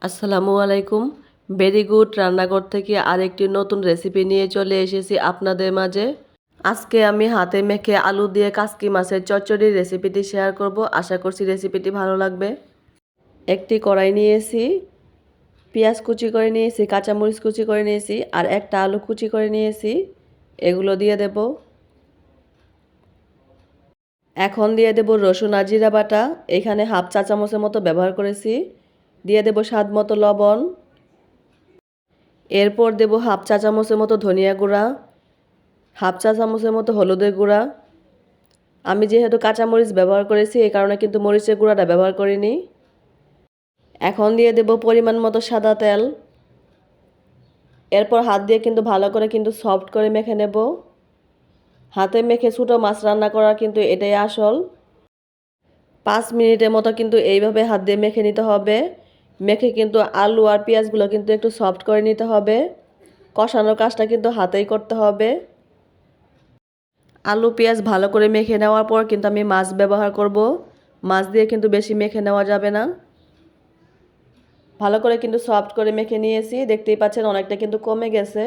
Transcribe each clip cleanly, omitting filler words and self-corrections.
আসসালামু আলাইকুম। Very good রান্নাঘর থেকে আরেকটি নতুন রেসিপি নিয়ে চলে এসেছি আপনাদের মাঝে। আজকে আমি হাতে মেখে আলু দিয়ে কাসকি মাছের চচ্চড়ির রেসিপিটি শেয়ার করব। আশা করছি রেসিপিটি ভালো লাগবে। একটি কড়াই নিয়েছি, পেঁয়াজ কুচি করে নিয়েছি, কাঁচামরিচ কুচি করে নিয়েছি আর একটা আলু কুচি করে নিয়েছি। এগুলো দিয়ে দেব। এখন দিয়ে দেব রসুন আর জিরা বাটা। এখানে হাফ চা চামচের মতো ব্যবহার করেছি। দিয়ে দেব স্বাদ মতো লবণ। এরপর দেব হাফ চা চামচের মতো ধনিয়া গুঁড়া, হাফ চা চামচের মতো হলুদের গুঁড়া। আমি যেহেতু কাঁচামরিচ ব্যবহার করেছি এই কারণে কিন্তু মরিচের গুঁড়াটা ব্যবহার করিনি। এখন দিয়ে দেব পরিমাণ মতো সাদা তেল। এরপর হাত দিয়ে কিন্তু ভালো করে কিন্তু সফট করে মেখে নেব। হাতে মেখে ছোটো মাছ রান্না করা কিন্তু এটাই আসল। 5 মিনিটের মতো কিন্তু এইভাবে হাত দিয়ে মেখে নিতে হবে। মেখে কিন্তু আলু আর পেঁয়াজগুলো কিন্তু একটু সফট করে নিতে হবে। কষানোর কাজটা কিন্তু হাতেই করতে হবে। আলু পেঁয়াজ ভালো করে মেখে নেওয়ার পর কিন্তু আমি মাছ ব্যবহার করব। মাছ দিয়ে কিন্তু বেশি মেখে নেওয়া যাবে না। ভালো করে কিন্তু সফট করে মেখে নিয়েছি, দেখতেই পাচ্ছেন অনেকটা কিন্তু কমে গেছে।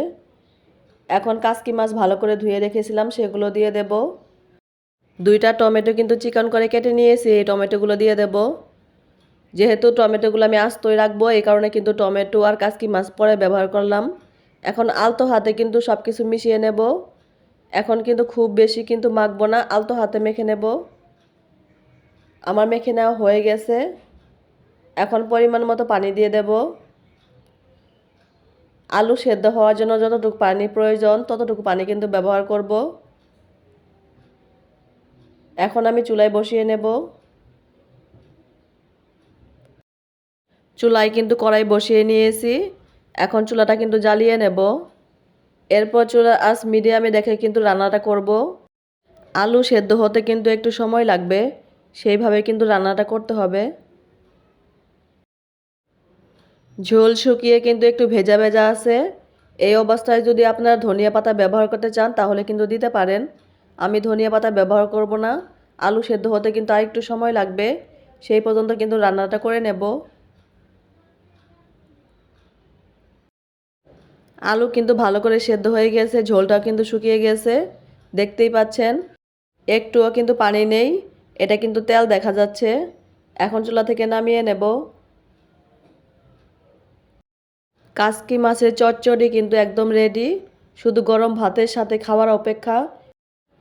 এখন কাসকি মাছ ভালো করে ধুয়ে রেখেছিলাম সেগুলো দিয়ে দেব। 2টা টমেটো কিন্তু চিকন করে কেটে নিয়েছি, এই টমেটোগুলো দিয়ে দেব। যেহেতু টমেটোগুলো আমি আস্তই রাখবো এই কারণে কিন্তু টমেটো আর কাসকি মাছ পরে ব্যবহার করলাম। এখন আলতো হাতে কিন্তু সব কিছু মিশিয়ে নেব। এখন কিন্তু খুব বেশি কিন্তু মাখবো না, আলতো হাতে মেখে নেব। আমার মেখে নেওয়া হয়ে গেছে। এখন পরিমাণ মতো পানি দিয়ে দেব। আলু সেদ্ধ হওয়ার জন্য যতটুকু পানি প্রয়োজন ততটুকু পানি কিন্তু ব্যবহার করব। এখন আমি চুলায় বসিয়ে নেব। চুলায় কিন্তু কড়াই বসিয়ে নিয়েছি। এখন চুলাটা কিন্তু জ্বালিয়ে নেব। এরপর চুলার আঁচ মিডিয়ামে রেখে কিন্তু রান্নাটা করব। আলু সেদ্ধ হতে কিন্তু একটু সময় লাগবে, সেইভাবে কিন্তু রান্নাটা করতে হবে। ঝোল শুকিয়ে কিন্তু একটু ভেজা ভেজা আছে। এই অবস্থায় যদি আপনারা ধনিয়া পাতা ব্যবহার করতে চান তাহলে কিন্তু দিতে পারেন। আমি ধনিয়া পাতা ব্যবহার করব না। আলু সেদ্ধ হতে কিন্তু আরেকটু সময় লাগবে, সেই পর্যন্ত কিন্তু রান্নাটা করে নেব। আলু কিন্তু ভালো করে সেদ্ধ হয়ে গেছে, ঝোলটাও কিন্তু শুকিয়ে গেছে, দেখতেই পাচ্ছেন। একটুও কিন্তু পানি নেই, এটা কিন্তু তেল দেখা যাচ্ছে। এখন চুলা থেকে নামিয়ে নেব। কাসকি মাছের চচ্চড়ি কিন্তু একদম রেডি, শুধু গরম ভাতের সাথে খাওয়ার অপেক্ষা।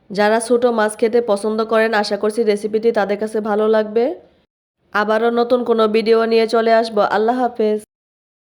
যারা ছোট মাছ খেতে পছন্দ করেন আশা করছি রেসিপিটি তাদের কাছে ভালো লাগবে। আবারও নতুন কোনো ভিডিও নিয়ে চলে আসবো। আল্লাহ হাফেজ।